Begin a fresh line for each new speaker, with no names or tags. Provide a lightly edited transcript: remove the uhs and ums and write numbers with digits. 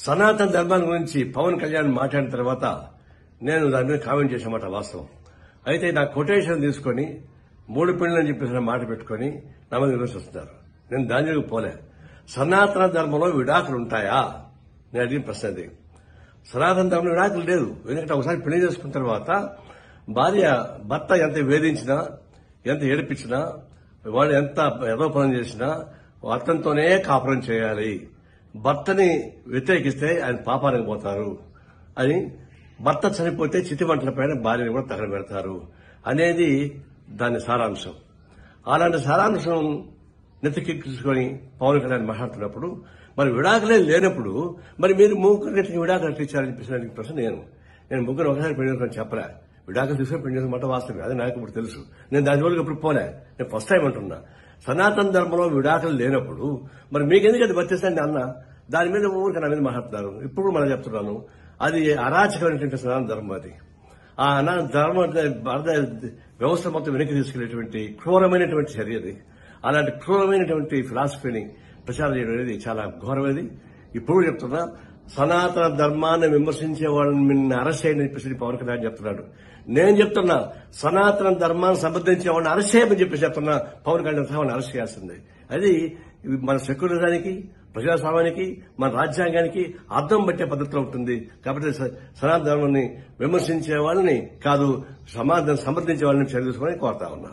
సనాతన ధర్మాన్ని గురించి పవన్ కళ్యాణ్ మాట్లాడిన తర్వాత నేను దాని మీద కామెంట్ చేశామాట వాస్తవం. అయితే నా కొటేషన్ తీసుకుని 3 పెళ్లని చెప్పేసిన మాట పెట్టుకుని నా మీద విమర్శిస్తున్నారు. నేను దాని దగ్గరకు పోలే. సనాతన ధర్మంలో విడాకులు ఉంటాయా? నేను అడిగిన ప్రశ్న అది. సనాతన ధర్మంలో విడాకులు లేదు. ఎందుకంటే ఒకసారి పెళ్లి చేసుకున్న తర్వాత భర్త ఎంత వేధించినా, ఎంత ఏడిపించినా, వాళ్ళు ఎంత ఏదో పనులు చేసినా అతనితోనే కాపురం చేయాలి. భర్తని వ్యతిరేకిస్తే ఆయన పాపానికి పోతారు అని, భర్త చనిపోతే చితిమంటల పైన భార్యని కూడా తగలబెడతారు అనేది దాని సారాంశం. అలాంటి సారాంశం నెత్తికెక్కించుకొని పవన్ కళ్యాణ్ మాట్లాడుతున్నప్పుడు మరి విడాకులే లేనప్పుడు మరి మీరు ముగ్గురికి విడాకులు ఇచ్చారని చెప్పేసి ప్రశ్న నేను ముగ్గురు ఒకసారి పెళ్లి చేసుకొని చెప్పలే. విడాకులు తీసుకొని పెళ్లి చేసుకున్న మాట వాస్తవమే, అది నాకు ఇప్పుడు తెలుసు. నేను దాని వరకు ఇప్పుడు పోలే. నేను ఫస్ట్ టైం అంటున్నా. సనాతన ధర్మంలో విడాకులు లేనప్పుడు మరి మీకెందుకు అది వర్తిస్తాండి అన్న దాని మీద ఊరికి నా మీద మాట్లాడుతున్నారు. ఇప్పుడు మనం చెప్తున్నాను, అది అరాచకమైనటువంటి సనాతన ధర్మం. అది ఆ ధర్మ వ్యవస్థ మొత్తం వెనక్కి తీసుకెళ్లేటువంటి క్రూరమైనటువంటి చర్య అది. అలాంటి క్రూరమైనటువంటి ఫిలాసఫీని ప్రచారం చేయడం అనేది చాలా ఘోరమైనది. ఇప్పుడు చెప్తున్నా, సనాతన ధర్మాన్ని విమర్శించే వాళ్ళని నిన్ను అరెస్ట్ చేయని చెప్పేసి పవన్ కళ్యాణ్ చెప్తున్నాడు. నేను చెప్తున్నా, సనాతన ధర్మాన్ని సమర్థించే వాళ్ళని అరెస్ట్ చేయమని చెప్పేసి చెప్తున్నా. పవన్ కళ్యాణ్ వాళ్ళని అరెస్ట్ చేయాల్సిందే. అది మన సెక్యులరిజానికి, ప్రజాస్వామ్యానికి, మన రాజ్యాంగానికి అర్థం పట్టే పద్ధతిలో ఉంటుంది. కాబట్టి సనాతన ధర్మాన్ని విమర్శించే వాళ్ళని కాదు, సమాజం సమర్థించే వాళ్ళని చర్య తీసుకొని కోరుతా ఉన్నా.